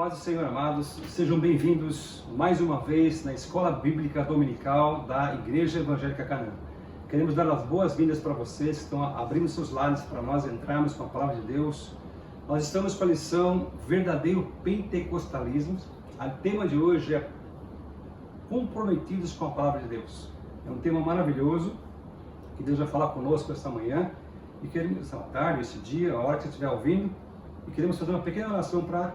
Paz do Senhor, amados, sejam bem-vindos mais uma vez na Escola Bíblica Dominical da Igreja Evangélica Canaã. Queremos dar as boas-vindas para vocês que estão abrindo seus lares para nós entrarmos com a Palavra de Deus. Nós estamos com a lição Verdadeiro Pentecostalismo. O tema de hoje é Comprometidos com a Palavra de Deus. É um tema maravilhoso que Deus vai falar conosco esta manhã e queremos, essa tarde, esse dia, a hora que você estiver ouvindo, e queremos fazer uma pequena oração para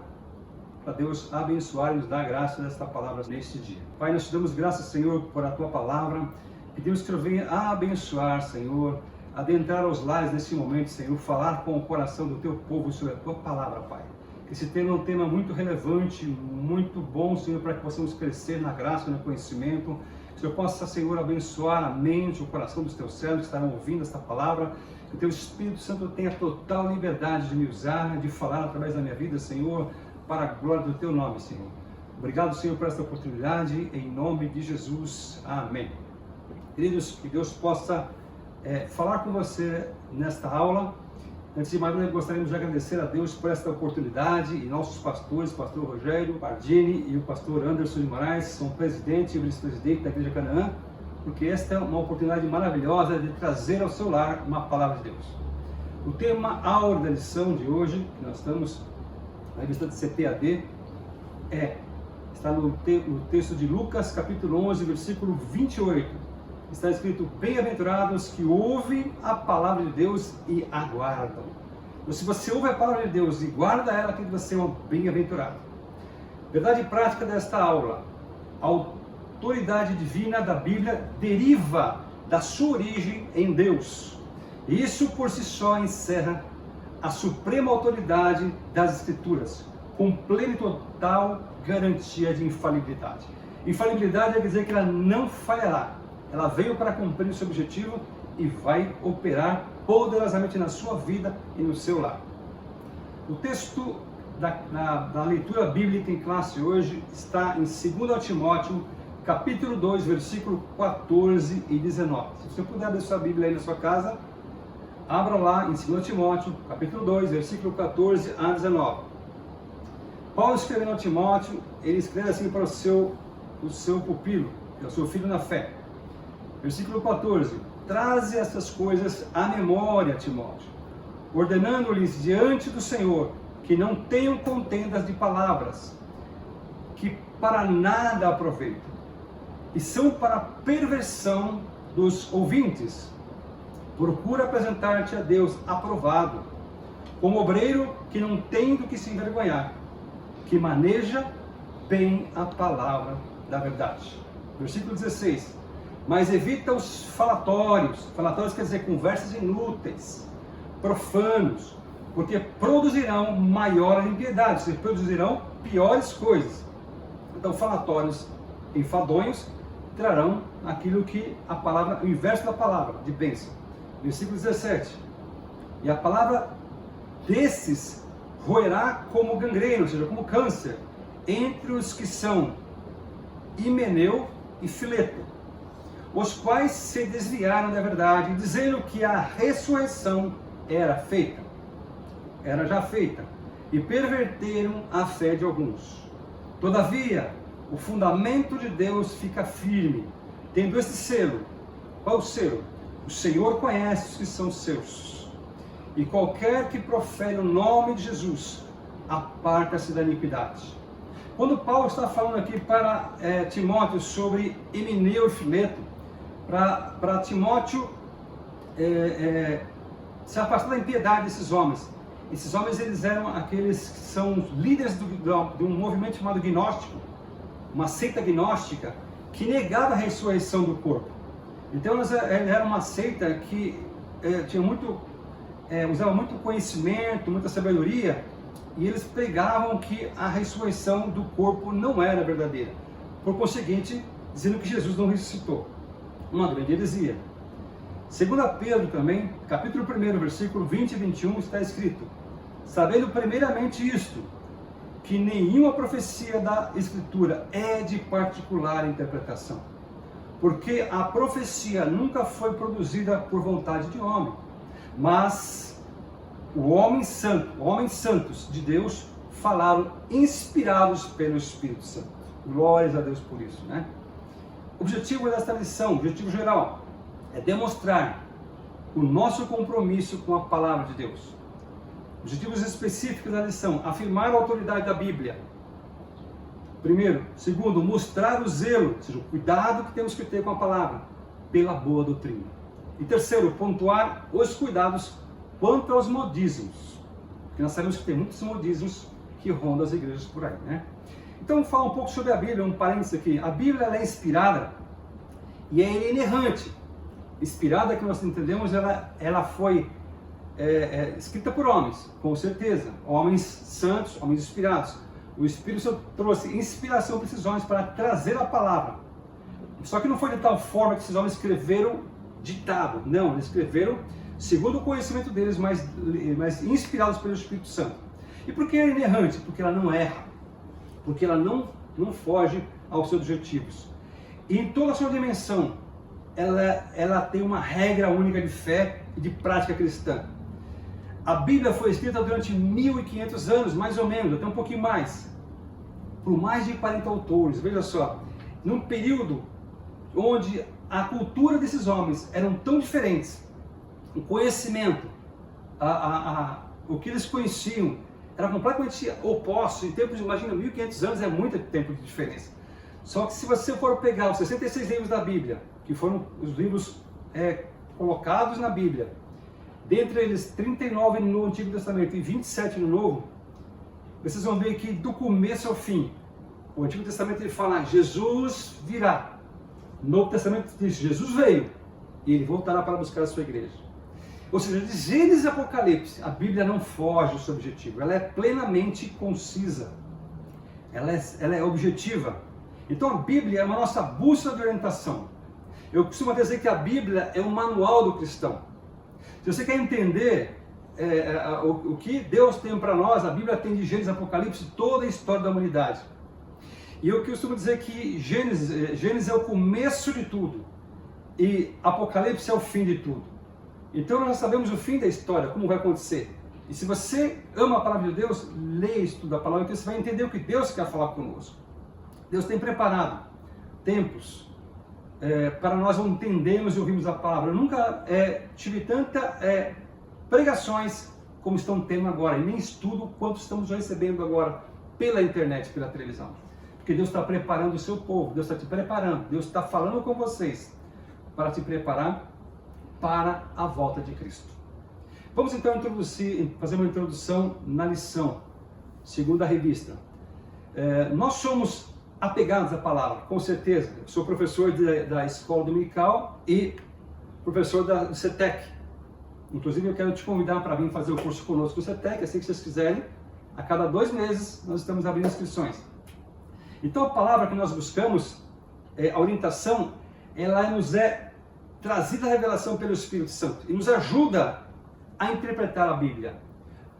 Deus abençoar e nos dar a graça desta palavra neste dia. Pai, nós te damos graças, Senhor, por a Tua palavra. Pedimos que o Senhor venha abençoar, Senhor, adentrar aos lares nesse momento, Senhor, falar com o coração do Teu povo sobre a Tua palavra, Pai. Que esse tema é um tema muito relevante, muito bom, Senhor, para que possamos crescer na graça e no conhecimento. Que o Senhor possa, Senhor, abençoar a mente, o coração dos Teus servos que estarão ouvindo esta palavra. Que o Teu Espírito Santo tenha total liberdade de me usar, de falar através da minha vida, Senhor, para a glória do Teu nome, Senhor. Obrigado, Senhor, por esta oportunidade, em nome de Jesus. Amém. Queridos, que Deus possa falar com você nesta aula. Antes de mais nada, gostaríamos de agradecer a Deus por esta oportunidade e nossos pastores, o pastor Rogério Pardini e o pastor Anderson de Moraes, são presidente e vice-presidente da Igreja Canaã, porque esta é uma oportunidade maravilhosa de trazer ao seu lar uma palavra de Deus. O tema áureo da lição de hoje, que nós estamos na revista de CPAD, está no texto de Lucas, capítulo 11, versículo 28. Está escrito: bem-aventurados que ouvem a palavra de Deus e aguardam. Então, se você ouve a palavra de Deus e guarda ela, tem que você é um bem-aventurado. Verdade prática desta aula: a autoridade divina da Bíblia deriva da sua origem em Deus. Isso por si só encerra a suprema autoridade das Escrituras, com plena e total garantia de infalibilidade. Infalibilidade quer dizer que ela não falhará. Ela veio para cumprir o seu objetivo e vai operar poderosamente na sua vida e no seu lar. O texto da leitura bíblica em classe hoje está em 2 Timóteo, capítulo 2, versículo 14 e 19. Se você puder abrir sua Bíblia aí na sua casa, abra lá em 2 Timóteo, capítulo 2, versículo 14 a 19. Paulo escrevendo a Timóteo, ele escreve assim para o seu pupilo, que é o seu filho na fé. Versículo 14: traze essas coisas à memória, Timóteo, ordenando-lhes diante do Senhor que não tenham contendas de palavras, que para nada aproveitam, e são para perversão dos ouvintes. Procura apresentar-te a Deus aprovado, como obreiro que não tem do que se envergonhar, que maneja bem a palavra da verdade. Versículo 16: mas evita os falatórios. Falatórios quer dizer conversas inúteis, profanos, porque produzirão maior impiedade, ou seja, produzirão piores coisas. Então, falatórios enfadonhos trarão aquilo que a palavra, o inverso da palavra, de bênção. Versículo 17: e a palavra desses roerá como gangrena, ou seja, como câncer, entre os que são Himeneu e Fileto, os quais se desviaram da verdade, dizendo que a ressurreição era já feita, e perverteram a fé de alguns. Todavia, o fundamento de Deus fica firme, tendo este selo. Qual o selo? O Senhor conhece os que são seus, e qualquer que profere o nome de Jesus, aparta-se da iniquidade. Quando Paulo está falando aqui para Timóteo sobre Himeneu e Fileto, para Timóteo se afastar da impiedade desses homens. Esses homens, eles eram aqueles que são líderes de um movimento chamado gnóstico, uma seita gnóstica que negava a ressurreição do corpo. Então era uma seita que usava muito conhecimento, muita sabedoria, e eles pregavam que a ressurreição do corpo não era verdadeira. Por conseguinte, dizendo que Jesus não ressuscitou. Uma grande heresia. 2 Pedro também, capítulo 1, versículo 20 e 21, está escrito: sabendo primeiramente isto, que nenhuma profecia da Escritura é de particular interpretação, porque a profecia nunca foi produzida por vontade de homem, mas homens santos de Deus falaram inspirados pelo Espírito Santo. Glórias a Deus por isso, né? O objetivo desta lição, o objetivo geral, é demonstrar o nosso compromisso com a palavra de Deus. Objetivos específicos da lição: afirmar a autoridade da Bíblia. Primeiro. Segundo, mostrar o zelo, ou seja, o cuidado que temos que ter com a palavra, pela boa doutrina. E terceiro, pontuar os cuidados quanto aos modismos. Porque nós sabemos que tem muitos modismos que rondam as igrejas por aí, né? Então, vamos falar um pouco sobre a Bíblia, um parênteses aqui. A Bíblia ela é inspirada e é inerrante. Inspirada, que nós entendemos, ela foi escrita por homens, com certeza. Homens santos, homens inspirados. O Espírito Santo trouxe inspiração para esses homens para trazer a palavra. Só que não foi de tal forma que esses homens escreveram ditado. Não, eles escreveram segundo o conhecimento deles, mas inspirados pelo Espírito Santo. E por que é inerrante? Porque ela não erra. Porque ela não foge aos seus objetivos. E em toda a sua dimensão, ela tem uma regra única de fé e de prática cristã. A Bíblia foi escrita durante 1500 anos, mais ou menos, até um pouquinho mais, por mais de 40 autores. Veja só, num período onde a cultura desses homens eram tão diferentes, o conhecimento, o que eles conheciam, era completamente oposto. Em tempos de, imagina, 1500 anos é muito tempo de diferença. Só que se você for pegar os 66 livros da Bíblia, que foram os livros colocados na Bíblia, dentre eles 39 no Antigo Testamento e 27 no Novo, vocês vão ver que do começo ao fim, o Antigo Testamento ele fala, Jesus virá. O Novo Testamento diz, Jesus veio e ele voltará para buscar a sua igreja. Ou seja, de Gênesis e Apocalipse, a Bíblia não foge do seu objetivo, ela é plenamente concisa, ela é objetiva. Então a Bíblia é uma nossa bússola de orientação. Eu costumo dizer que a Bíblia é um manual do cristão. Se você quer entender o que Deus tem para nós, a Bíblia tem de Gênesis e Apocalipse toda a história da humanidade. E eu costumo dizer que Gênesis é o começo de tudo e Apocalipse é o fim de tudo. Então nós sabemos o fim da história, como vai acontecer. E se você ama a palavra de Deus, leia e estuda a palavra, então você vai entender o que Deus quer falar conosco. Deus tem preparado tempos para nós entendermos e ouvirmos a palavra. Eu nunca tive tanta pregações como estão tendo agora, e nem estudo quanto estamos recebendo agora pela internet, pela televisão. Porque Deus está preparando o seu povo, Deus está te preparando, Deus está falando com vocês para te preparar para a volta de Cristo. Vamos então fazer uma introdução na lição, segunda revista. Nós somos apegados à palavra, com certeza. Eu sou professor da escola dominical e professor do CETEC. Inclusive eu quero te convidar para vir fazer o curso conosco no CETEC, assim que vocês quiserem. A cada 2 meses nós estamos abrindo inscrições. Então a palavra que nós buscamos, a orientação, ela nos é trazida a revelação pelo Espírito Santo e nos ajuda a interpretar a Bíblia.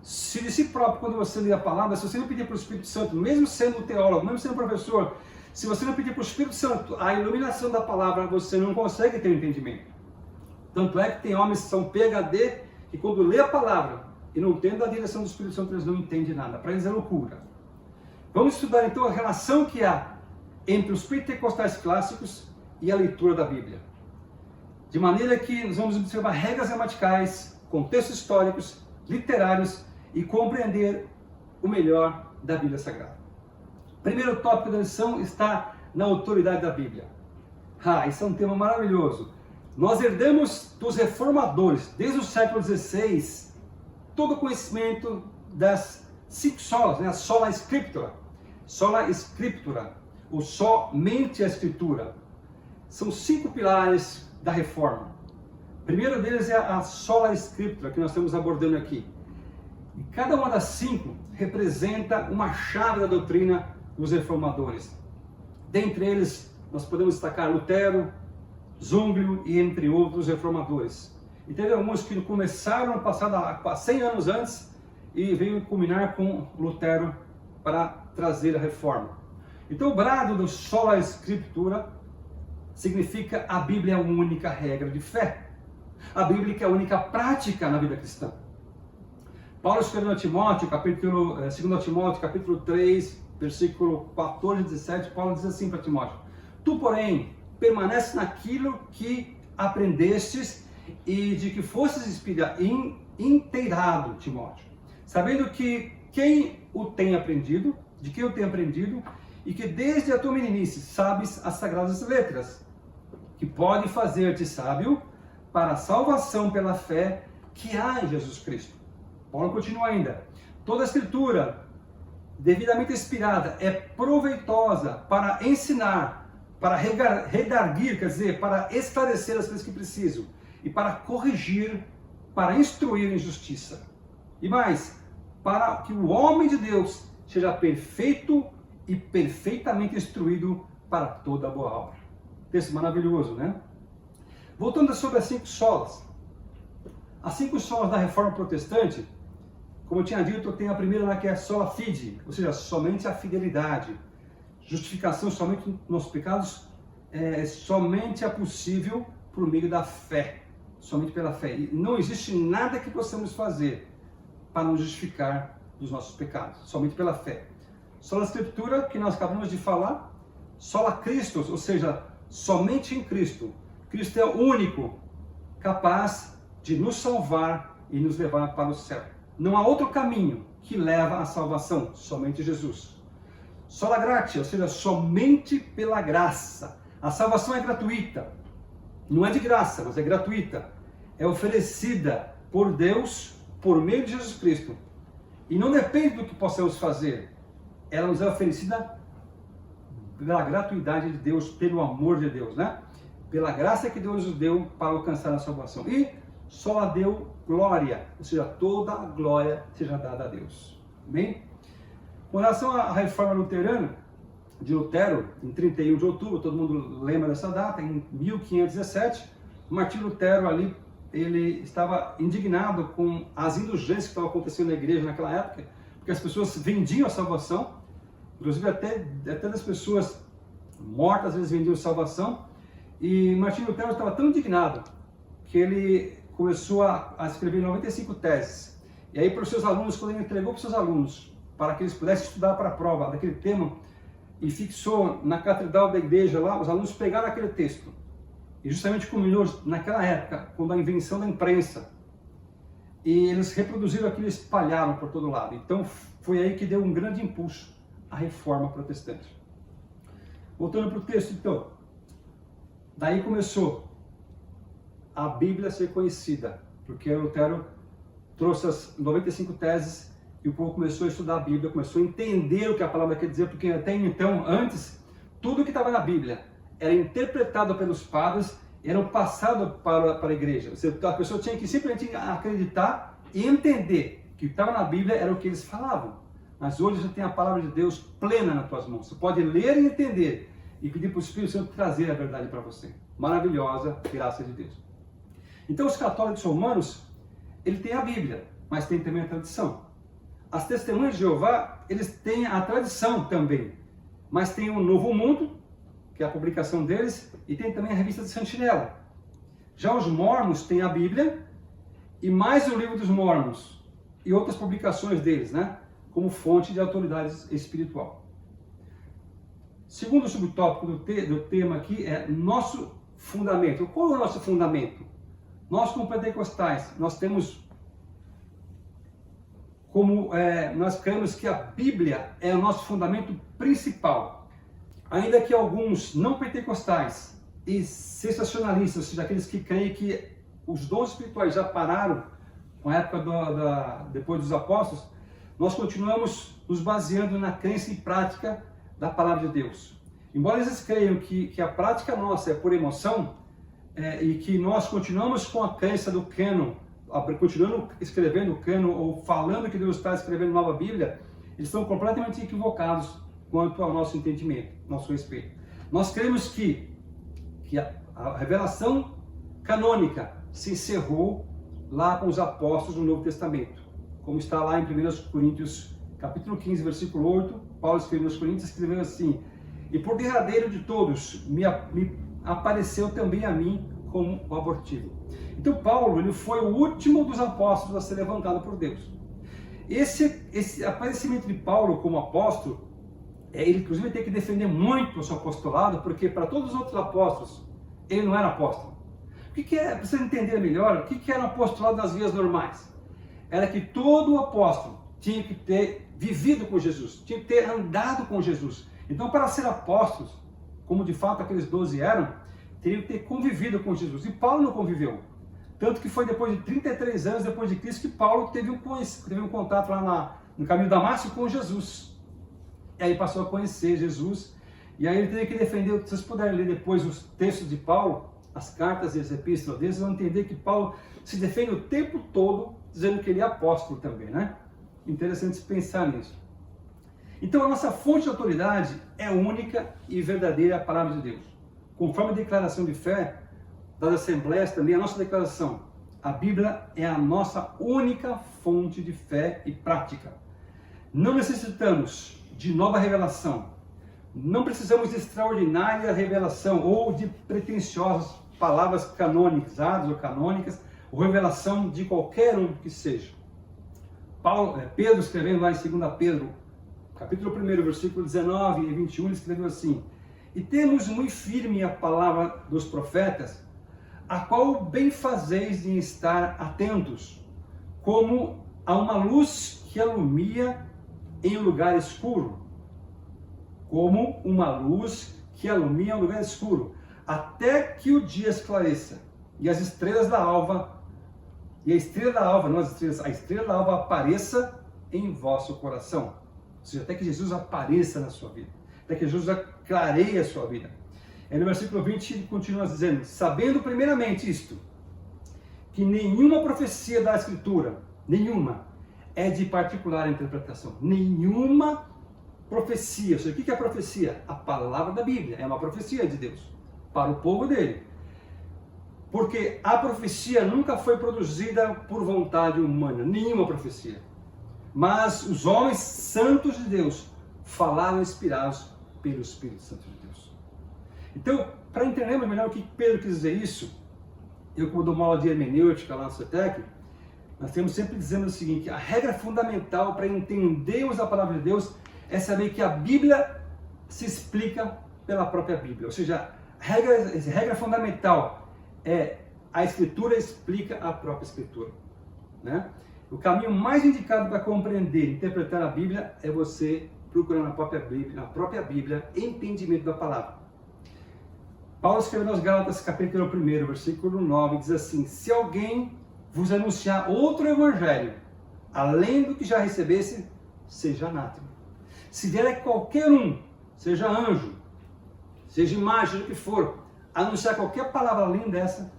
Se de si próprio, quando você lê a palavra, se você não pedir para o Espírito Santo, mesmo sendo teólogo, mesmo sendo professor, se você não pedir para o Espírito Santo a iluminação da palavra, você não consegue ter entendimento. Tanto é que tem homens que são PhD, que quando lê a palavra e não tendo a direção do Espírito Santo, eles não entendem nada. Para eles é loucura. Vamos estudar então a relação que há entre os pentecostais clássicos e a leitura da Bíblia. De maneira que nós vamos observar regras gramaticais, contextos históricos, literários e compreender o melhor da Bíblia Sagrada. O primeiro tópico da lição está na autoridade da Bíblia. Esse é um tema maravilhoso. Nós herdamos dos reformadores, desde o século XVI, todo o conhecimento das 5 solas, a sola scriptura, ou somente a Escritura. São 5 pilares da reforma. O primeiro deles é a sola scriptura, que nós estamos abordando aqui. E cada uma das 5 representa uma chave da doutrina dos reformadores. Dentre eles, nós podemos destacar Lutero, Zwinglio e entre outros reformadores. E teve alguns que começaram no passado, há 100 anos antes, e veio culminar com Lutero para trazer a reforma. Então o brado do sola scriptura significa a Bíblia é a única regra de fé. A Bíblia é a única prática na vida cristã. Paulo escreveu a Timóteo, 2 Timóteo, capítulo 3, versículo 14 e 17, Paulo diz assim para Timóteo: tu, porém, permanece naquilo que aprendestes e de que fostes inteirado, Timóteo, sabendo que quem o tem aprendido, de quem o tem aprendido, e que desde a tua meninice sabes as sagradas letras, que podem fazer-te sábio para a salvação pela fé que há em Jesus Cristo. Paulo continua ainda: toda a escritura devidamente inspirada é proveitosa para ensinar, para redarguir, quer dizer, para esclarecer as coisas que precisam, e para corrigir, para instruir em justiça. E mais, para que o homem de Deus seja perfeito e perfeitamente instruído para toda boa obra. Texto maravilhoso, né? Voltando sobre as 5 solas. As 5 solas da Reforma Protestante, como eu tinha dito, tem a primeira, que é a sola fide, ou seja, somente a fidelidade. Justificação somente nos nossos pecados somente é possível por meio da fé, somente pela fé. E não existe nada que possamos fazer para nos justificar dos nossos pecados, somente pela fé. Sola Escritura, que nós acabamos de falar, sola Christus, ou seja, somente em Cristo. Cristo é o único capaz de nos salvar e nos levar para o céu. Não há outro caminho que leva à salvação, somente Jesus. Sola gratia, ou seja, somente pela graça. A salvação é gratuita. Não é de graça, mas é gratuita. É oferecida por Deus por meio de Jesus Cristo. E não depende do que possamos fazer. Ela nos é oferecida pela gratuidade de Deus, pelo amor de Deus, né? Pela graça que Deus nos deu para alcançar a salvação. E só a deu glória, ou seja, toda a glória seja dada a Deus. Amém? Com relação à reforma luterana, de Lutero, em 31 de outubro, todo mundo lembra dessa data, em 1517, Martinho Lutero ali, ele estava indignado com as indulgências que estavam acontecendo na igreja naquela época, porque as pessoas vendiam a salvação, inclusive até das pessoas mortas, às vezes vendiam salvação, e Martinho Lutero estava tão indignado que ele começou a escrever 95 teses. E aí, para os seus alunos, quando ele entregou para os seus alunos, para que eles pudessem estudar para a prova daquele tema, e fixou na catedral da igreja lá, os alunos pegaram aquele texto. E justamente culminou naquela época, quando a invenção da imprensa. E eles reproduziram aquilo e espalharam por todo lado. Então, foi aí que deu um grande impulso à reforma protestante. Voltando para o texto, então. Daí começou a Bíblia a ser conhecida, porque Lutero trouxe as 95 teses e o povo começou a estudar a Bíblia, começou a entender o que a palavra quer dizer, porque até então, antes, tudo que estava na Bíblia era interpretado pelos padres, era passado para a igreja. A pessoa tinha que simplesmente acreditar e entender que o que estava na Bíblia era o que eles falavam. Mas hoje você tem a palavra de Deus plena nas tuas mãos. Você pode ler e entender e pedir para o Espírito Santo trazer a verdade para você. Maravilhosa graça de Deus. Então os católicos romanos, ele tem a Bíblia, mas tem também a tradição. As testemunhas de Jeová, eles têm a tradição também, mas tem o Novo Mundo, que é a publicação deles, e tem também a revista de Sentinela. Já os mormons têm a Bíblia e mais o livro dos mormons e outras publicações deles, né, como fonte de autoridade espiritual. Segundo subtópico do tema aqui é nosso fundamento. Qual é o nosso fundamento? Nós, como pentecostais, nós temos nós cremos que a Bíblia é o nosso fundamento principal. Ainda que alguns não pentecostais e sensacionalistas, ou seja, aqueles que creem que os dons espirituais já pararam com a época depois dos apóstolos, nós continuamos nos baseando na crença e prática da palavra de Deus. Embora eles creiam que a prática nossa é por emoção, e que nós continuamos com a crença do cânon, continuando escrevendo o cânon ou falando que Deus está escrevendo nova Bíblia, eles estão completamente equivocados quanto ao nosso entendimento, nosso respeito. Nós cremos que a revelação canônica se encerrou lá com os apóstolos no Novo Testamento, como está lá em 1 Coríntios, capítulo 15, versículo 8, Paulo escreveu aos Coríntios, escreveu assim: e por derradeiro de todos me apareceu também a mim como o abortivo. Então Paulo, ele foi o último dos apóstolos a ser levantado por Deus. Esse aparecimento de Paulo como apóstolo, ele inclusive tem que defender muito o seu apostolado, porque para todos os outros apóstolos, ele não era apóstolo. O que é, para você entender melhor, o que era o apostolado nas vias normais? Era que todo apóstolo tinha que ter vivido com Jesus, tinha que ter andado com Jesus. Então, para ser apóstolos, como de fato aqueles 12 eram, teriam que ter convivido com Jesus. E Paulo não conviveu. Tanto que foi depois de 33 anos depois de Cristo que Paulo teve um contato lá no caminho de Damasco com Jesus. E aí passou a conhecer Jesus. E aí ele teve que defender, se vocês puderem ler depois os textos de Paulo, as cartas e as epístolas deles, vão entender que Paulo se defende o tempo todo dizendo que ele é apóstolo também, né? Interessante se pensar nisso. Então a nossa fonte de autoridade é única e verdadeira, a palavra de Deus. Conforme a declaração de fé das assembleias também, a nossa declaração, a Bíblia é a nossa única fonte de fé e prática. Não necessitamos de nova revelação, não precisamos de extraordinária revelação ou de pretensiosas palavras canonizadas ou canônicas, ou revelação de qualquer um que seja. Pedro escrevendo lá em 2 Pedro, capítulo 1, versículo 19 e 21, ele escreveu assim: e temos muito firme a palavra dos profetas, a qual bem fazeis em estar atentos, como a uma luz que alumia em um lugar escuro. Como uma luz que alumia em um lugar escuro, até que o dia esclareça, e as estrelas da alva, a estrela da alva apareça em vosso coração. Ou seja, até que Jesus apareça na sua vida, até que Jesus clareie a sua vida. Aí no versículo 20 ele continua dizendo: sabendo primeiramente isto, que nenhuma profecia da Escritura, nenhuma, é de particular interpretação. Nenhuma profecia. Ou seja, o que é profecia? A palavra da Bíblia é uma profecia de Deus para o povo dele. Porque a profecia nunca foi produzida por vontade humana, nenhuma profecia. Mas os homens santos de Deus falaram inspirados pelo Espírito Santo de Deus. Então, para entendermos melhor o que Pedro quis dizer isso, eu, como dou uma aula de hermenêutica lá no CETEC, nós temos sempre dizendo o seguinte: a regra fundamental para entendermos a palavra de Deus é saber que a Bíblia se explica pela própria Bíblia. Ou seja, a regra fundamental é a Escritura explica a própria Escritura, né? O caminho mais indicado para compreender e interpretar a Bíblia é você procurar na própria Bíblia entendimento da palavra. Paulo escreveu aos Gálatas, capítulo 1, versículo 9, diz assim: se alguém vos anunciar outro evangelho, além do que já recebesse, seja anátema. Se vier qualquer um, seja anjo, seja imagem, seja o que for, anunciar qualquer palavra além dessa,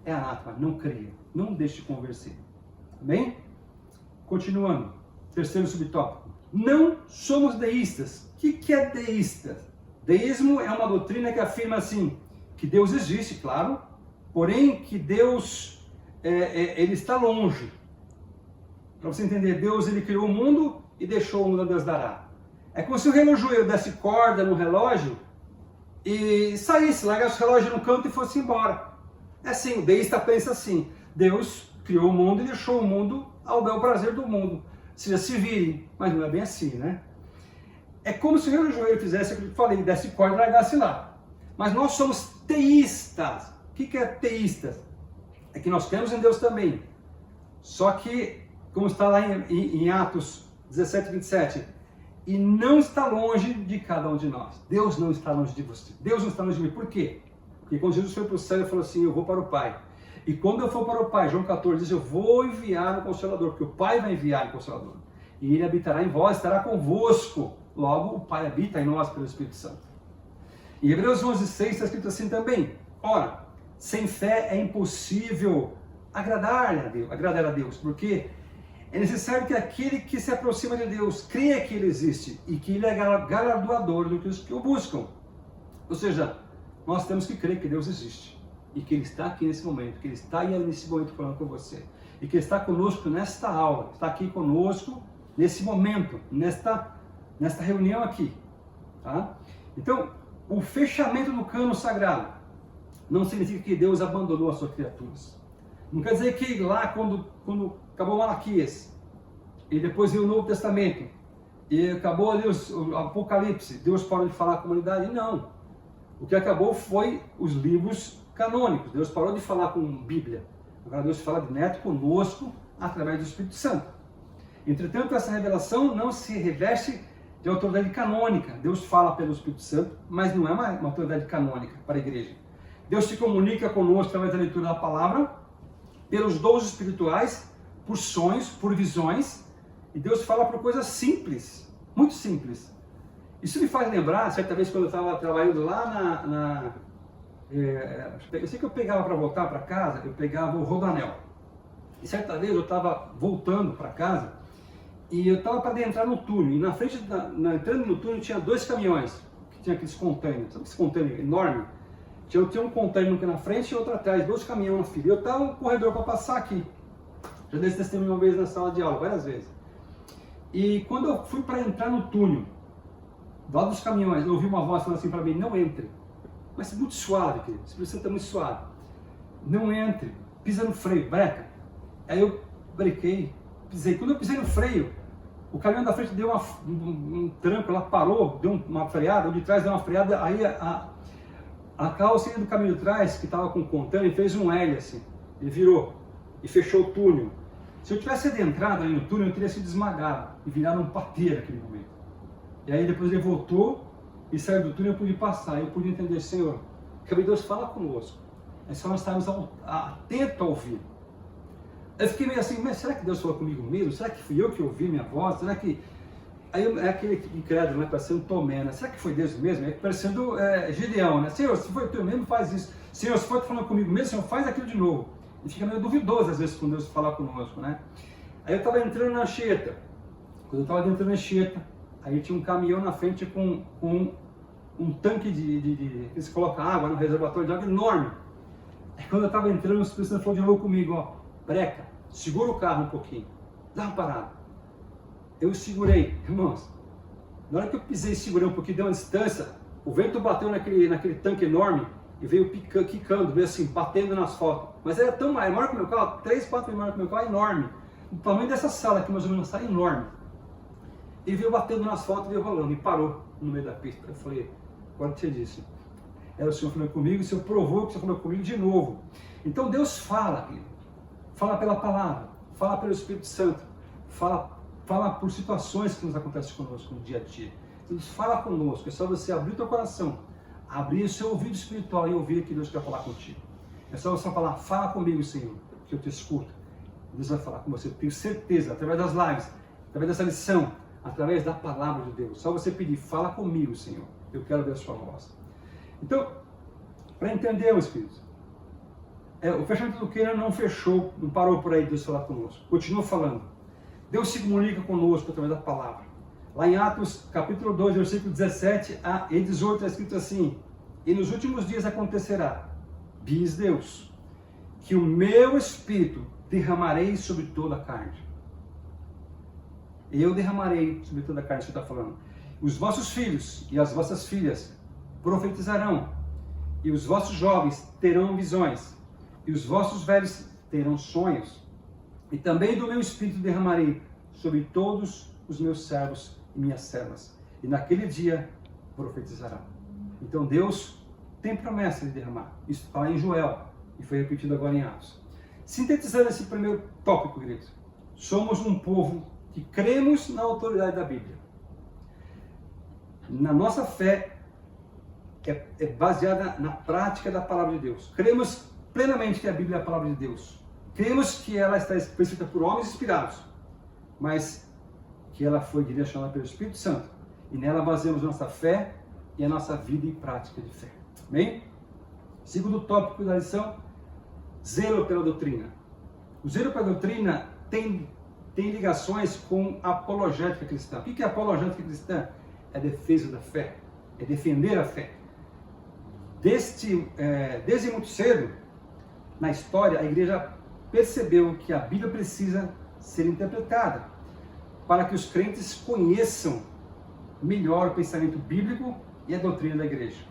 é anátema. Não creia, não deixe de convencer. Amém? Continuando, terceiro subtópico. Não somos deístas. O que é deísta? Deísmo é uma doutrina que afirma assim, que Deus existe, claro, porém que Deus ele está longe. Para você entender, Deus ele criou o mundo e deixou o mundo a Deus dará. É como se o relojoeiro desse corda no relógio e saísse, largasse o relógio no canto e fosse embora. É assim, o deísta pensa assim: Deus criou o mundo e deixou o mundo ao bel prazer do mundo. Ou seja, se virem, mas não é bem assim, né? É como se o relojoeiro fizesse aquilo que eu falei, desse corda e largasse lá. Mas nós somos teístas. O que é teístas? É que nós cremos em Deus também. Só que, como está lá em Atos 17, 27, e não está longe de cada um de nós. Deus não está longe de você. Deus não está longe de mim. Por quê? Porque quando Jesus foi para o céu, ele falou assim: eu vou para o Pai. E quando eu for para o Pai, João 14 diz: eu vou enviar o Consolador, porque o Pai vai enviar o Consolador. E ele habitará em vós, estará convosco. Logo, o Pai habita em nós pelo Espírito Santo. Em Hebreus 11:6 está escrito assim também: ora, sem fé é impossível agradar a Deus, porque é necessário que aquele que se aproxima de Deus creia que Ele existe e que Ele é galardoador dos que o buscam. Ou seja, nós temos que crer que Deus existe e que Ele está aqui nesse momento, que Ele está aí nesse momento falando com você e que Ele está conosco nesta aula, está aqui conosco nesse momento, nesta reunião aqui, tá? Então, o fechamento do cano sagrado não significa que Deus abandonou as suas criaturas. Não quer dizer que lá, quando acabou Malaquias, e depois veio o Novo Testamento, e acabou ali o Apocalipse, Deus parou de falar com a humanidade? Não. O que acabou foi os livros canônicos. Deus parou de falar com Bíblia. Agora Deus fala direto conosco através do Espírito Santo. Entretanto, essa revelação não se reveste de autoridade canônica. Deus fala pelo Espírito Santo, mas não é uma autoridade canônica para a igreja. Deus se comunica conosco através da leitura da palavra, pelos dons espirituais, por sonhos, por visões, e Deus fala por coisas simples, muito simples. Isso me faz lembrar, certa vez quando eu estava trabalhando lá eu sei que eu pegava para voltar para casa, eu pegava o Rodoanel. E certa vez eu estava voltando para casa, e eu estava para adentrar no túnel, e na frente, entrando no túnel, tinha 2 caminhões, que tinha aqueles containers, sabe esse container enorme? Tinha um container na frente e outro atrás, 2 caminhões na fila. Eu estava no corredor para passar aqui. Já dei esse testemunho uma vez na sala de aula, várias vezes. E quando eu fui para entrar no túnel, do lado dos caminhões, eu ouvi uma voz falando assim para mim: não entre. Mas muito suave, querido. O Espírito Santo é muito suave. Não entre. Pisa no freio, breca. Aí eu brequei, pisei. Quando eu pisei no freio, o caminhão da frente deu um tranco, ela parou, deu uma freada, o de trás deu uma freada, aí a carroceria do caminho de trás, que estava com o container, fez um L assim, ele virou e fechou o túnel. Se eu tivesse adentrado ali no túnel, eu teria sido esmagado e virado um patê naquele momento. E aí depois ele voltou e saiu do túnel, eu pude passar, eu pude entender: Senhor, que Deus fala conosco, é só nós estarmos atentos a ouvir. Eu fiquei meio assim: mas será que Deus falou comigo mesmo? Será que fui eu que ouvi minha voz? Será que... Aí é aquele incrédulo, né, parecendo Tomé, né? Será que foi Deus mesmo? É parecendo Gideão, né? Senhor, se foi tu mesmo, faz isso. Senhor, se foi tu falando comigo mesmo, Senhor, faz aquilo de novo. E fica meio duvidoso às vezes quando Deus fala conosco, né? Aí eu estava entrando na Anchieta. Quando eu estava entrando na Anchieta, aí tinha um caminhão na frente com um tanque que se coloca água, um reservatório de água enorme. Aí quando eu estava entrando, o Espírito Santo falou de novo comigo: ó, breca, segura o carro um pouquinho, dá uma parada. Eu segurei, irmãos. Na hora que eu pisei e segurei um pouquinho, deu uma distância, o vento bateu naquele tanque enorme e veio quicando, veio assim, batendo no asfalto. Mas era tão maior que o meu carro, 3, 4 vezes maior que o meu carro, enorme. O tamanho dessa sala aqui, mais ou menos, sala enorme. E veio batendo no asfalto e veio rolando, e parou no meio da pista. Eu falei: agora te disse. Era o Senhor falando comigo, e o Senhor provou que o Senhor falou comigo de novo. Então Deus fala, querido. Fala pela palavra, fala pelo Espírito Santo, fala por situações que nos acontecem conosco no dia a dia. Deus fala conosco, é só você abrir o teu coração, abrir o seu ouvido espiritual e ouvir que Deus quer falar contigo. É só você falar: fala comigo, Senhor, que eu te escuto. Deus vai falar com você, eu tenho certeza, através das lives, através dessa lição, através da palavra de Deus. Só você pedir: fala comigo, Senhor, eu quero ver a sua voz. Então, para entender, meus filhos, o fechamento do Quênia não fechou, não parou por aí Deus falar conosco, continua falando. Deus se comunica conosco através da palavra. Lá em Atos, capítulo 2, versículo 17 e 18, está escrito assim: e nos últimos dias acontecerá, diz Deus, que o meu Espírito derramarei sobre toda a carne. Eu derramarei sobre toda a carne, você está falando. Os vossos filhos e as vossas filhas profetizarão, e os vossos jovens terão visões, e os vossos velhos terão sonhos. E também do meu Espírito derramarei sobre todos os meus servos e minhas servas. E naquele dia profetizarão. Então Deus tem promessa de derramar. Isso está em Joel e foi repetido agora em Atos. Sintetizando esse primeiro tópico, queridos. Somos um povo que cremos na autoridade da Bíblia. Na nossa fé é baseada na prática da palavra de Deus. Cremos plenamente que a Bíblia é a palavra de Deus. Cremos que ela está escrita por homens inspirados, mas que ela foi direcionada pelo Espírito Santo. E nela baseamos nossa fé e a nossa vida e prática de fé. Amém? Segundo tópico da lição: zelo pela doutrina. O zelo pela doutrina tem ligações com a apologética cristã. O que é apologética cristã? É a defesa da fé, é defender a fé. Desde muito cedo, na história, a igreja percebeu que a Bíblia precisa ser interpretada para que os crentes conheçam melhor o pensamento bíblico e a doutrina da igreja.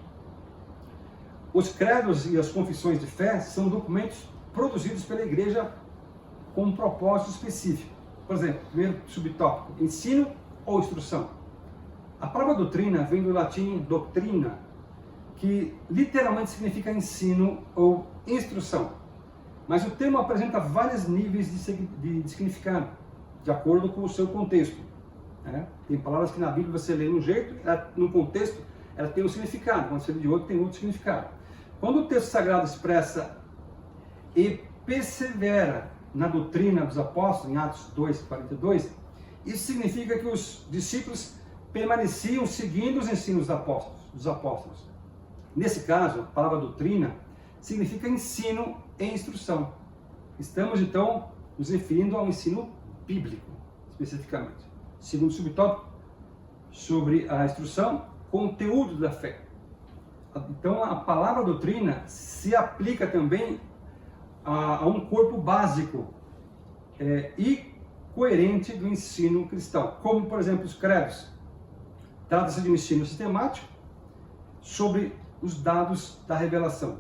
Os credos e as confissões de fé são documentos produzidos pela igreja com um propósito específico. Por exemplo, primeiro subtópico, ensino ou instrução. A palavra doutrina vem do latim doctrina, que literalmente significa ensino ou instrução. Mas o termo apresenta vários níveis de significado, de acordo com o seu contexto. Né? Tem palavras que na Bíblia você lê de um jeito, no contexto ela tem um significado, quando você lê de outro, tem outro significado. Quando o texto sagrado expressa e persevera na doutrina dos apóstolos, em Atos 2:42, isso significa que os discípulos permaneciam seguindo os ensinos dos apóstolos. Nesse caso, a palavra doutrina significa ensino e instrução. Estamos, então, nos referindo ao ensino bíblico, especificamente. Segundo subtópico, sobre a instrução, conteúdo da fé. Então, a palavra doutrina se aplica também a um corpo básico e coerente do ensino cristão, como, por exemplo, os credos. Trata-se de um ensino sistemático sobre os dados da revelação.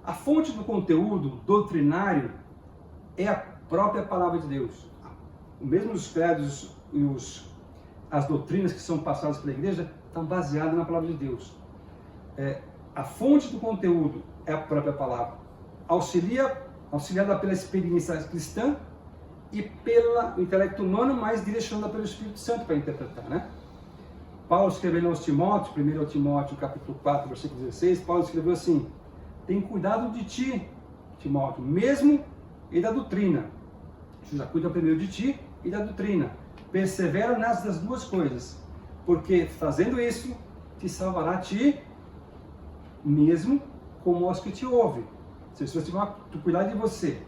A fonte do conteúdo doutrinário é a própria palavra de Deus. Mesmo os credos e as doutrinas que são passadas pela igreja estão baseadas na palavra de Deus. A fonte do conteúdo é a própria palavra, auxiliada pela experiência cristã e pelo intelecto humano, mas direcionada pelo Espírito Santo para interpretar, né? Paulo escrevendo aos Timóteos, 1 Timóteo capítulo 4, versículo 16, Paulo escreveu assim: tem cuidado de ti, Timóteo, mesmo e da doutrina. Você já cuida primeiro de ti e da doutrina. Persevera nessas duas coisas, porque fazendo isso, te salvará a ti mesmo como aos que te ouvem. Se você cuidar de você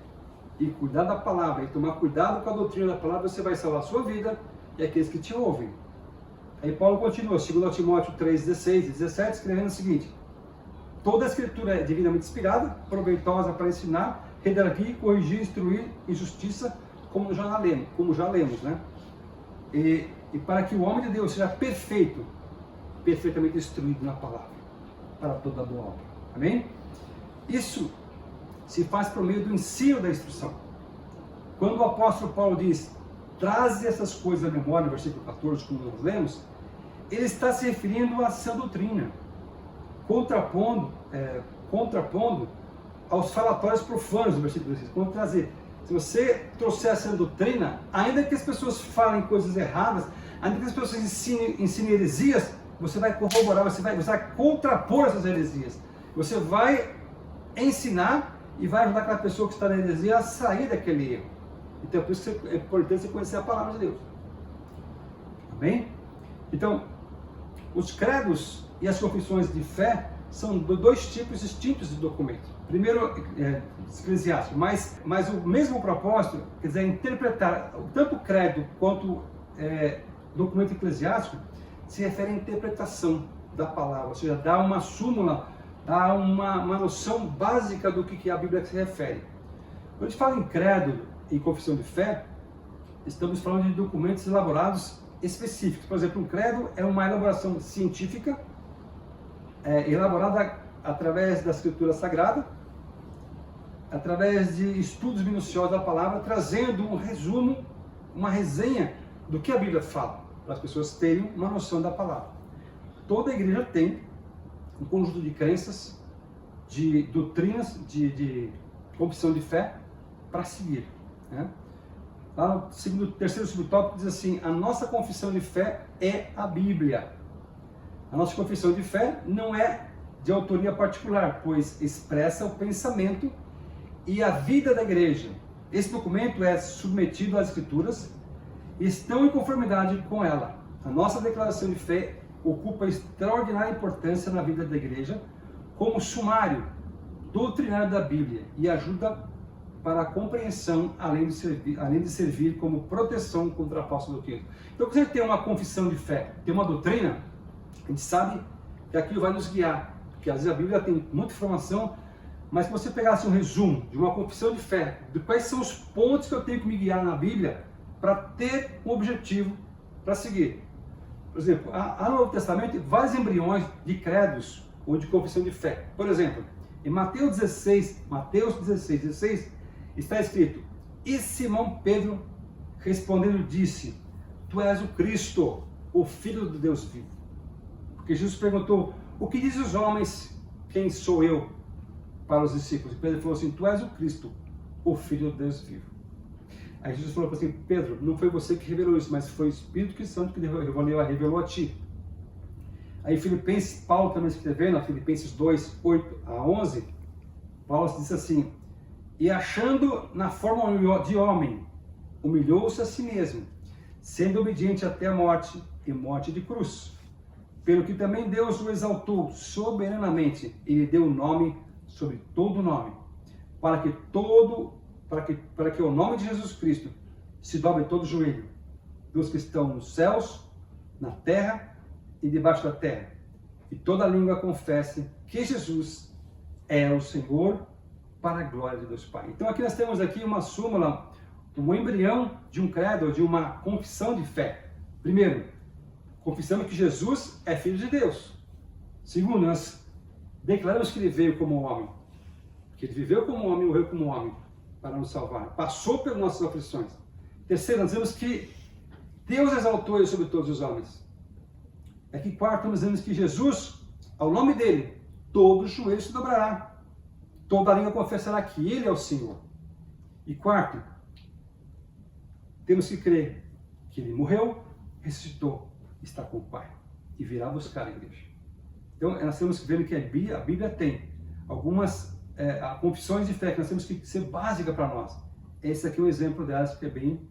e cuidar da palavra e tomar cuidado com a doutrina da palavra, você vai salvar a sua vida e aqueles que te ouvem. Aí Paulo continua, 2 Timóteo 3, 16 e 17, escrevendo o seguinte: toda a escritura é divinamente inspirada, proveitosa para ensinar, redarguir, corrigir, instruir em justiça, como já lemos, né? E para que o homem de Deus seja perfeito, perfeitamente instruído na palavra, para toda boa obra. Amém? Isso se faz por meio do ensino da instrução. Quando o apóstolo Paulo diz, traze essas coisas à memória, no versículo 14, como nós lemos, ele está se referindo à sã doutrina, contrapondo aos falatórios profanos, no versículo 16. Quando trazer, se você trouxer essa doutrina, ainda que as pessoas falem coisas erradas, ainda que as pessoas ensinem heresias, você vai corroborar, você vai contrapor essas heresias. Você vai ensinar e vai ajudar aquela pessoa que está na heresia a sair daquele erro. Então, por isso que é importante você conhecer a palavra de Deus. Amém? Então, os credos e as confissões de fé são dois tipos distintos de documentos. Primeiro, eclesiástico, mas o mesmo propósito, quer dizer, interpretar tanto o credo quanto documento eclesiástico, se refere à interpretação da palavra, ou seja, dá uma súmula, dá uma noção básica do que a Bíblia se refere. Quando a gente fala em credo e confissão de fé, estamos falando de documentos elaborados específicos. Por exemplo, um credo é uma elaboração científica, elaborada através da Escritura Sagrada, através de estudos minuciosos da palavra, trazendo um resumo, uma resenha do que a Bíblia fala, para as pessoas terem uma noção da palavra. Toda igreja tem um conjunto de crenças, de doutrinas, de confissão de fé para seguir, né? Lá no terceiro subtópico diz assim: a nossa confissão de fé é a Bíblia. A nossa confissão de fé não é de autoria particular, pois expressa o pensamento e a vida da igreja. Esse documento é submetido às Escrituras e estão em conformidade com ela. A nossa declaração de fé ocupa extraordinária importância na vida da igreja como sumário doutrinário da Bíblia e ajuda para a compreensão, além de servir como proteção contra a falsa doutrina. Então, quando você tem uma confissão de fé, tem uma doutrina, a gente sabe que aquilo vai nos guiar, porque às vezes a Bíblia tem muita informação, mas se você pegasse um resumo de uma confissão de fé, de quais são os pontos que eu tenho que me guiar na Bíblia para ter um objetivo para seguir. Por exemplo, há no Novo Testamento vários embriões de credos ou de confissão de fé. Por exemplo, em Mateus 16, está escrito: e Simão Pedro respondendo disse: Tu és o Cristo, o Filho do Deus vivo. Porque Jesus perguntou: o que dizem os homens, quem sou eu? Para os discípulos. E Pedro falou assim: Tu és o Cristo, o Filho do Deus vivo. Aí Jesus falou assim: Pedro, não foi você que revelou isso, mas foi o Espírito Santo que revelou a ti. Aí Filipenses, Paulo também escrevendo, Filipenses 2, 8 a 11, Paulo disse assim: E achando na forma de homem, humilhou-se a si mesmo, sendo obediente até a morte, e morte de cruz. Pelo que também Deus o exaltou soberanamente, e lhe deu o nome sobre todo nome, para que o nome de Jesus Cristo se dobre todo o joelho, dos que estão nos céus, na terra e debaixo da terra, e toda língua confesse que Jesus é o Senhor, para a glória de Deus Pai. Então aqui nós temos aqui uma súmula, um embrião de um credo, de uma confissão de fé. Primeiro, confessamos que Jesus é Filho de Deus. Segundo, nós declaramos que Ele veio como homem, que Ele viveu como homem e morreu como homem, para nos salvar. Passou pelas nossas aflições. Terceiro, nós dizemos que Deus exaltou Ele sobre todos os homens. Aqui, quarto, nós dizemos que Jesus, ao nome dEle, todo joelho se dobrará. Toda língua confessará que Ele é o Senhor. E quarto, temos que crer que Ele morreu, ressuscitou, está com o Pai e virá buscar a igreja. Então, nós temos que ver que a Bíblia tem algumas confissões de fé que nós temos que ser básica para nós. Esse aqui é um exemplo delas que é bem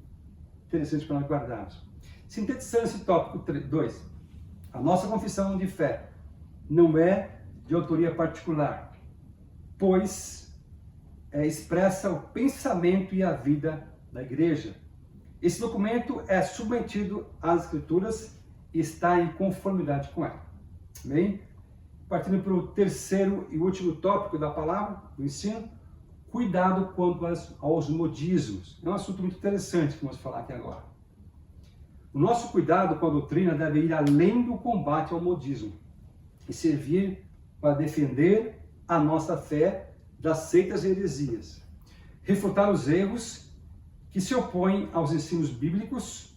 interessante para nós guardarmos. Sintetizando esse tópico 2, a nossa confissão de fé não é de autoria particular, pois expressa o pensamento e a vida da igreja. Esse documento é submetido às Escrituras e está em conformidade com ela. Bem? Partindo para o terceiro e último tópico da palavra, do ensino, cuidado quanto aos modismos. É um assunto muito interessante que vamos falar aqui agora. O nosso cuidado com a doutrina deve ir além do combate ao modismo e servir para defender a nossa fé das seitas e heresias, refutar os erros que se opõem aos ensinos bíblicos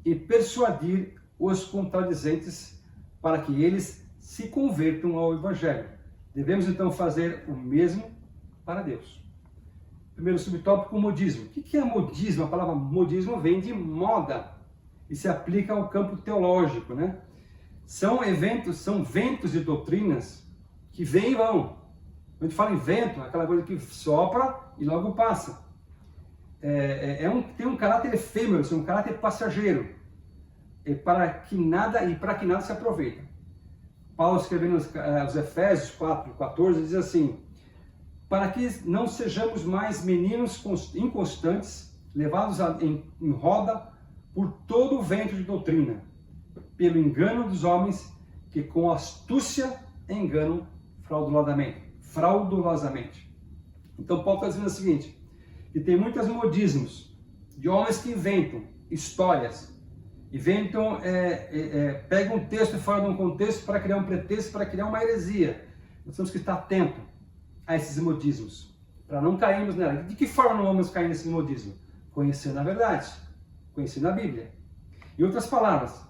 e persuadir os contradizentes para que eles se convertam ao Evangelho. Devemos então fazer o mesmo para Deus. Primeiro subtópico, modismo. O que é modismo? A palavra modismo vem de moda e se aplica ao campo teológico, né? São ventos de doutrinas que vêm e vão. Quando a gente fala em vento, aquela coisa que sopra e logo passa. Tem um caráter efêmero, um caráter passageiro, para que nada se aproveita. Paulo escrevendo aos Efésios 4:14 diz assim: para que não sejamos mais meninos inconstantes, levados em roda por todo o vento de doutrina, pelo engano dos homens que com astúcia enganam fraudulosamente. Então Paulo está dizendo o seguinte, que tem muitos modismos de homens que inventam histórias, pegam um texto fora de um contexto para criar um pretexto, para criar uma heresia. Nós temos que estar atentos a esses modismos, para não cairmos nela. De que forma não vamos cair nesse modismo? Conhecendo a verdade, conhecendo a Bíblia. Em outras palavras,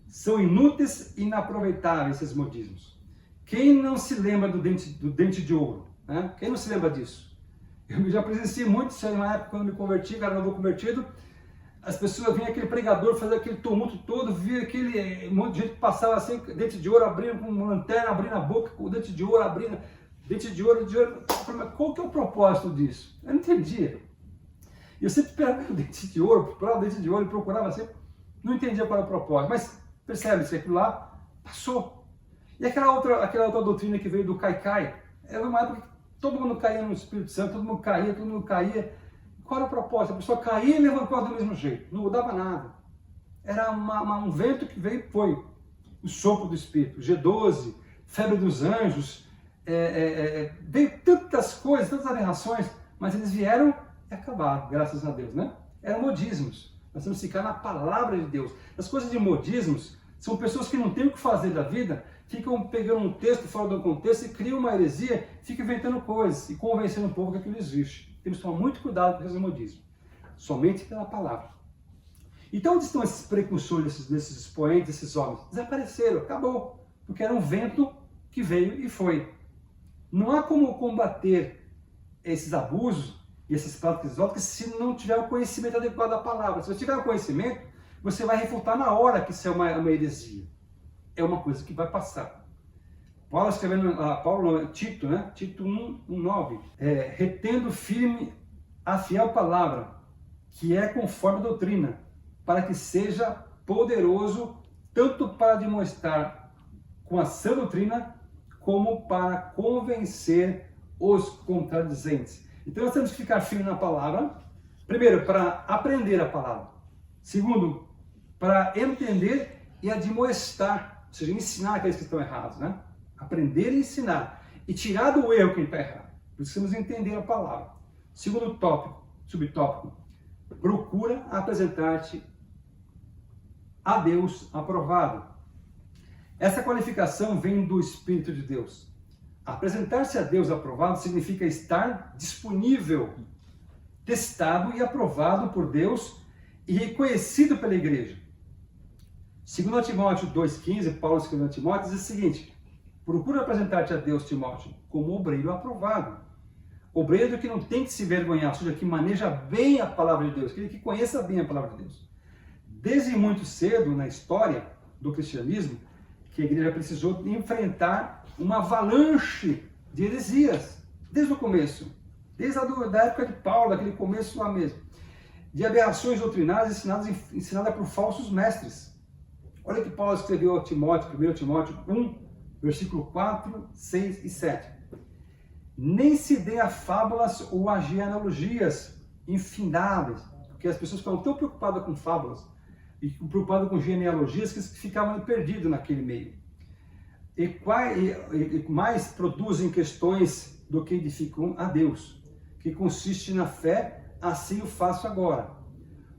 são inúteis e inaproveitáveis esses modismos. Quem não se lembra do dente de ouro? Né? Quem não se lembra disso? Eu já presenciei muito isso na época quando me converti, cara novo convertido. As pessoas vinham, aquele pregador, fazia aquele tumulto todo, via aquele monte de gente que passava assim, dente de ouro abrindo com uma lanterna, abrindo a boca, com o dente de ouro abrindo, dente de ouro. Qual que é o propósito disso? Eu não entendia. Eu sempre pegava o dente de ouro, procurava o dente de ouro e procurava sempre, não entendia qual era o propósito. Mas percebe-se que aquilo lá passou. E aquela outra doutrina que veio do Caicai, era uma época que todo mundo caía no Espírito Santo, todo mundo caía. Qual era o propósito? A pessoa caía e levantou do mesmo jeito, não mudava nada. Era um vento que veio e foi. O sopro do Espírito, G12, febre dos anjos, veio tantas coisas, tantas aberrações, mas eles vieram e acabaram, graças a Deus, né? Eram modismos. Nós temos que ficar na palavra de Deus. As coisas de modismos são pessoas que não têm o que fazer da vida, ficam pegando um texto fora do contexto e criam uma heresia, ficam inventando coisas e convencendo o povo que aquilo existe. Temos que tomar muito cuidado com esse modismo. somente pela palavra. Então, onde estão esses precursores, desses expoentes, esses homens? Desapareceram, acabou, porque era um vento que veio e foi. Não há como combater esses abusos e essas práticas exóticas se não tiver o conhecimento adequado da palavra. Se você tiver o conhecimento, você vai refutar na hora que isso é uma heresia. É uma coisa que vai passar. Paulo escrevendo, Tito, né? Tito 1:9, retendo firme a fiel palavra, que é conforme a doutrina, para que seja poderoso tanto para demonstrar com a sã doutrina, como para convencer os contradizentes. Então nós temos que ficar firme na palavra, primeiro, para aprender a palavra. Segundo, para entender e admoestar, ou seja, ensinar aqueles que estão errados, né? Aprender e ensinar. E tirar do erro quem está errado. Precisamos entender a palavra. Segundo tópico, subtópico, procura apresentar-te a Deus aprovado. Essa qualificação vem do Espírito de Deus. Apresentar-se a Deus aprovado significa estar disponível, testado e aprovado por Deus e reconhecido pela igreja. Segundo Timóteo 2,15, Paulo escrevendo a Timóteo, diz o seguinte: procura apresentar-te a Deus, Timóteo, como obreiro aprovado. Obreiro que não tem que se vergonhar, ou seja, que maneja bem a palavra de Deus, aquele que conheça bem a palavra de Deus. Desde muito cedo na história do cristianismo, que a igreja precisou enfrentar uma avalanche de heresias, desde o começo, desde da época de Paulo, daquele começo lá mesmo, de aberrações doutrinárias ensinadas por falsos mestres. Olha o que Paulo escreveu a Timóteo, 1 Timóteo 1, versículo 4, 6 e 7. Nem se dê a fábulas ou a genealogias infindáveis, porque as pessoas ficam tão preocupadas com fábulas e preocupadas com genealogias que ficavam perdidos naquele meio. E mais produzem questões do que edificam a Deus, que consiste na fé, assim o faço agora,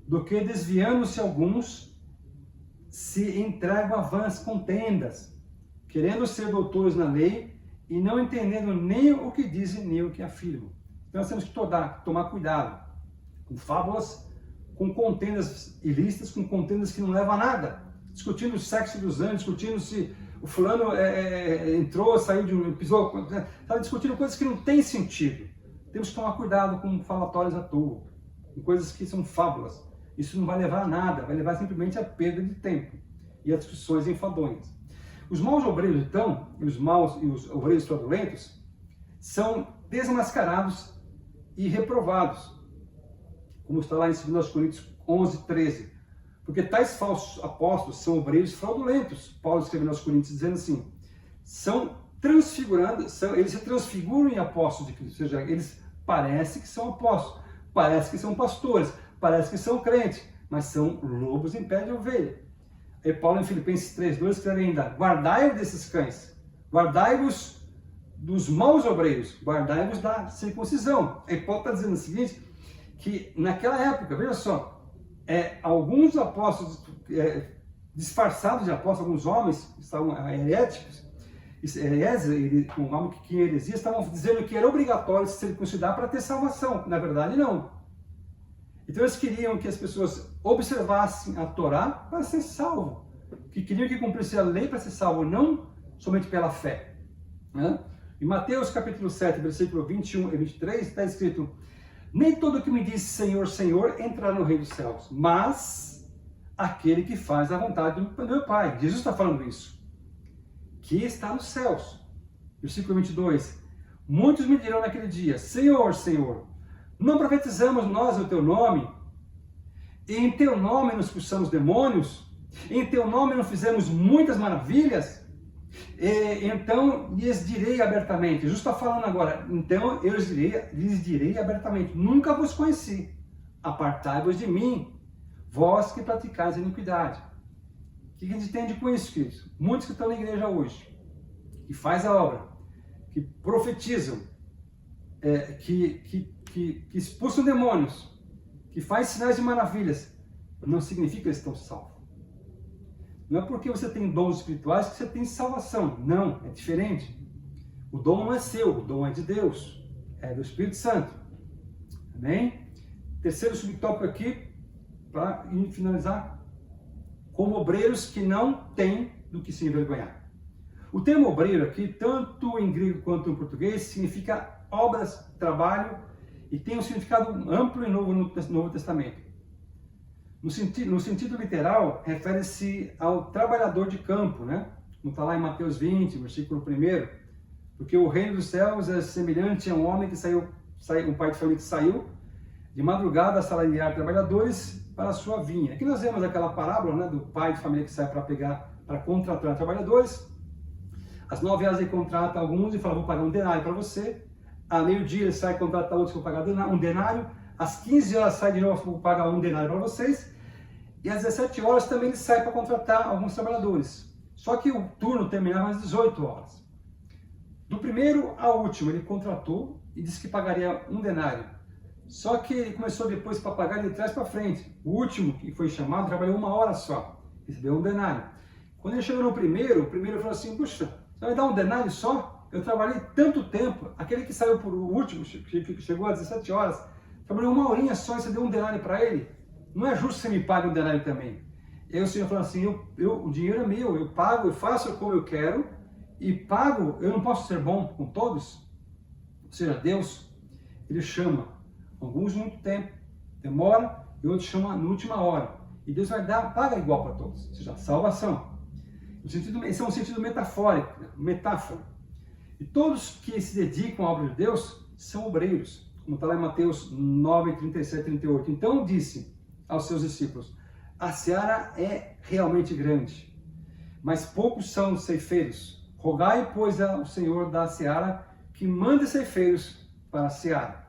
do que desviando-se alguns, se entregam a vãs contendas, querendo ser doutores na lei e não entendendo nem o que dizem, nem o que afirmam. Então nós temos que tomar cuidado com fábulas, com contendas ilícitas, com contendas que não levam a nada, discutindo o sexo dos anjos, discutindo se o fulano entrou, saiu pisou, sabe, discutindo coisas que não têm sentido. Temos que tomar cuidado com falatórios à toa, com coisas que são fábulas. Isso não vai levar a nada, vai levar simplesmente a perda de tempo e a discussões enfadonhas. Os maus obreiros, então, e os obreiros fraudulentos, são desmascarados e reprovados, como está lá em 2 Coríntios 11, 13. Porque tais falsos apóstolos são obreiros fraudulentos. Paulo escreveu aos Coríntios dizendo assim, eles se transfiguram em apóstolos de Cristo, ou seja, eles parecem que são apóstolos, parecem que são pastores, parecem que são crentes, mas são lobos em pé de ovelha. E Paulo em Filipenses 3,2 escreve ainda, guardai-vos desses cães, guardai-vos dos maus obreiros, guardai-vos da circuncisão. E Paulo está dizendo o seguinte, que naquela época, veja só, alguns apóstolos disfarçados de apóstolos, alguns homens que estavam heréticos, um homem que tinha heresia, estavam dizendo que era obrigatório se circuncidar para ter salvação. Na verdade, não. Então eles queriam que as pessoas observassem a Torá para ser salvo, que queriam que cumprisse a lei para ser salvo, não somente pela fé. Né? Em Mateus capítulo 7, versículo 21 e 23, está escrito, nem todo que me diz Senhor, Senhor, entrará no reino dos céus, mas aquele que faz a vontade do meu Pai. Jesus está falando isso, que está nos céus. Versículo 22, muitos me dirão naquele dia, Senhor, Senhor, não profetizamos nós o teu nome? E em teu nome nos expulsamos demônios? Em teu nome não fizemos muitas maravilhas? Então lhes direi abertamente, Jesus está falando agora, então eu lhes direi abertamente, nunca vos conheci, apartai-vos de mim, vós que praticais a iniquidade. O que a gente entende com isso, queridos? Muitos que estão na igreja hoje, que fazem a obra, que profetizam, que expulsam demônios, que faz sinais de maravilhas, não significa que eles estão salvos. Não é porque você tem dons espirituais que você tem salvação. Não, é diferente. O dom não é seu, o dom é de Deus, é do Espírito Santo. Amém? terceiro subtópico aqui, para finalizar, como obreiros que não têm do que se envergonhar. O termo obreiro aqui, tanto em grego quanto em português, significa obras, trabalho, e tem um significado amplo e novo no Novo Testamento. No sentido literal, refere-se ao trabalhador de campo, né? Como está lá em Mateus 20, versículo 1, porque o reino dos céus é semelhante a um homem que um pai de família que saiu de madrugada a assalariar trabalhadores para a sua vinha. Aqui nós vemos aquela parábola, né, do pai de família que sai para contratar trabalhadores. Às 9 horas ele contrata alguns e fala, vou pagar um denário para você. À meio-dia ele sai contratar outros, vou pagar um denário. Às 15 horas sai de novo, vou pagar um denário para vocês. E às 17 horas também ele sai para contratar alguns trabalhadores. Só que o turno terminava às 18 horas. Do primeiro ao último ele contratou e disse que pagaria um denário. Só que ele começou depois para pagar de trás para frente. O último que foi chamado trabalhou 1 hora só, recebeu um denário. Quando ele chegou no primeiro, o primeiro falou assim, puxa, você vai dar um denário só? Eu trabalhei tanto tempo. Aquele que saiu por último, que chegou às 17 horas, trabalhou 1 horinha só e você deu um denário para ele? Não é justo que você me pague um denário também. E aí o Senhor falou assim, o dinheiro é meu, eu pago, eu faço como eu quero, e pago, eu não posso ser bom com todos? Ou seja, Deus, Ele chama alguns muito tempo, demora, e outros chama na última hora. E Deus vai dar, paga igual para todos, ou seja, salvação. Esse é um sentido metafórico, metáfora. E todos que se dedicam à obra de Deus são obreiros, como está lá em Mateus 9, 37 e 38. Então disse aos seus discípulos, a seara é realmente grande, mas poucos são os ceifeiros. Rogai, pois, ao Senhor da seara que mande ceifeiros para a seara.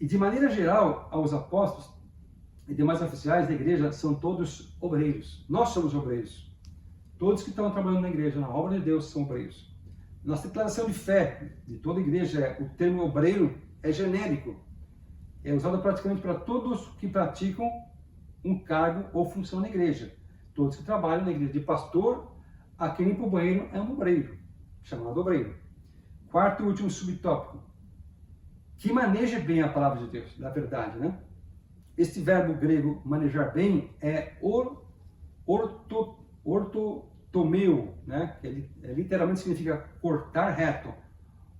E de maneira geral, aos apóstolos e demais oficiais da igreja são todos obreiros. Nós somos obreiros. Todos que estão trabalhando na igreja, na obra de Deus, são obreiros. Nossa declaração de fé de toda a igreja, o termo obreiro é genérico. É usado praticamente para todos que praticam um cargo ou função na igreja. Todos que trabalham na igreja, de pastor a quem limpa o banheiro é um obreiro, chamado obreiro. Quarto e último subtópico. Que maneje bem a palavra de Deus, da verdade, né? Este verbo grego, manejar bem, é ortotomeu, né? Que literalmente significa cortar reto.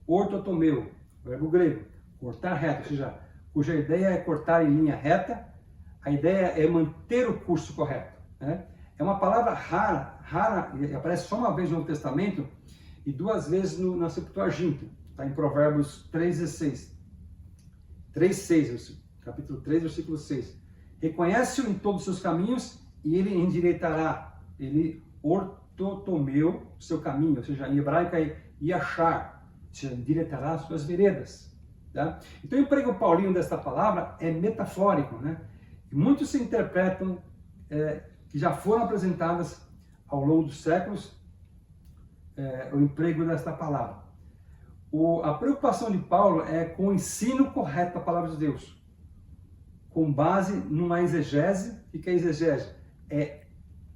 Ortotomeu, verbo grego, cortar reto, ou seja, cuja ideia é cortar em linha reta, a ideia é manter o curso correto, né? É uma palavra rara, aparece só uma vez no Novo Testamento e 2 vezes na Septuaginta, está em Provérbios 3:6. 3:6, capítulo 3, versículo 6. Reconhece-o em todos os seus caminhos e ele endireitará. Ele ortotomeu o seu caminho, ou seja, em hebraico é yachar, ou seja, endireitará as suas veredas. Tá? Então o emprego paulino desta palavra é metafórico, né? E muitos se interpretam que já foram apresentadas ao longo dos séculos o emprego desta palavra. A preocupação de Paulo é com o ensino correto da palavra de Deus, com base numa exegese. O que é exegese? É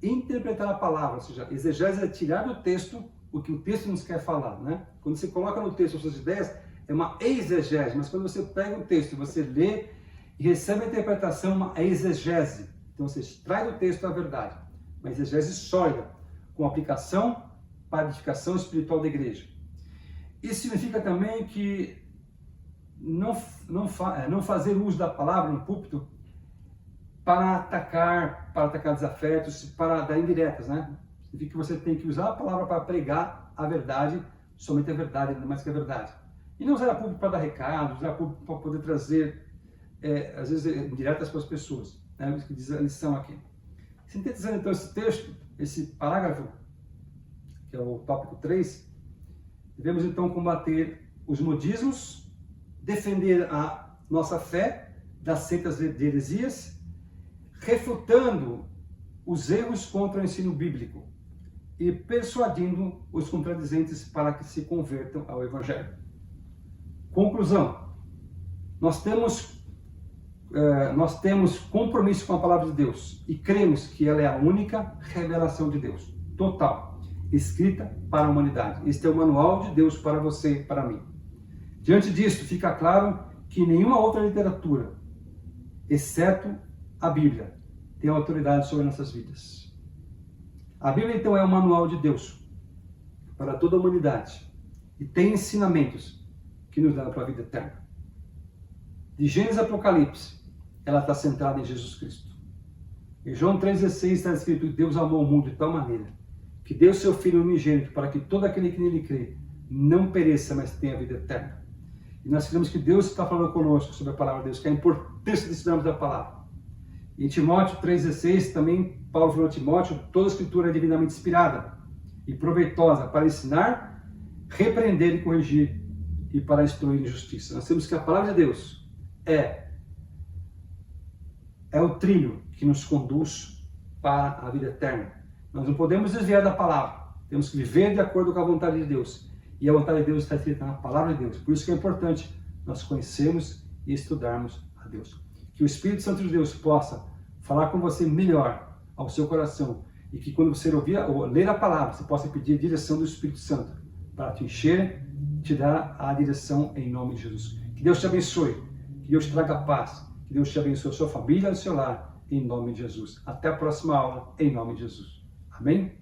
interpretar a palavra, ou seja, exegese é tirar do texto o que o texto nos quer falar, né? Quando você coloca no texto as suas ideias, é uma exegese, mas quando você pega o texto e você lê e recebe a interpretação, uma exegese. Então você extrai do texto a verdade, uma exegese sólida, com aplicação para a edificação espiritual da igreja. Isso significa também que não fazer uso da palavra no púlpito para atacar desafetos, para dar indiretas, né? Significa que você tem que usar a palavra para pregar a verdade, somente a verdade, nada mais que a verdade. E não usar a púlpito para dar recados, usar a púlpito para poder trazer, às vezes, indiretas para as pessoas, né? Isso que diz a lição aqui. Sintetizando então esse texto, esse parágrafo, que é o tópico 3, devemos então combater os modismos, defender a nossa fé das seitas de heresias, refutando os erros contra o ensino bíblico e persuadindo os contradizentes para que se convertam ao Evangelho. Conclusão: nós temos compromisso com a palavra de Deus e cremos que ela é a única revelação de Deus, total, escrita para a humanidade. Este é o manual de Deus para você e para mim. Diante disso, fica claro que nenhuma outra literatura exceto a Bíblia, tem autoridade sobre nossas vidas. A Bíblia, então, é o manual de Deus para toda a humanidade e tem ensinamentos que nos dão para a vida eterna. De Gênesis a Apocalipse, ela está centrada em Jesus Cristo. Em João 3,16 está escrito: Deus amou o mundo de tal maneira que deu seu Filho unigênito para que todo aquele que nele crê não pereça, mas tenha vida eterna. E nós cremos que Deus está falando conosco sobre a palavra de Deus, que é a importância de estudarmos a palavra. Em Timóteo 3,16 também Paulo falou a Timóteo: toda a escritura é divinamente inspirada e proveitosa para ensinar, repreender e corrigir e para instruir em justiça. Nós temos que a palavra de Deus é o trilho que nos conduz para a vida eterna. Nós não podemos desviar da palavra, temos que viver de acordo com a vontade de Deus. E a vontade de Deus está escrita na palavra de Deus. Por isso que é importante nós conhecermos e estudarmos a Deus. Que o Espírito Santo de Deus possa falar com você melhor ao seu coração. E que quando você ouvir ou ler a palavra, você possa pedir a direção do Espírito Santo para te encher, te dar a direção em nome de Jesus. Que Deus te abençoe, que Deus te traga paz, que Deus te abençoe a sua família e o seu lar, em nome de Jesus. Até a próxima aula, em nome de Jesus. Amém?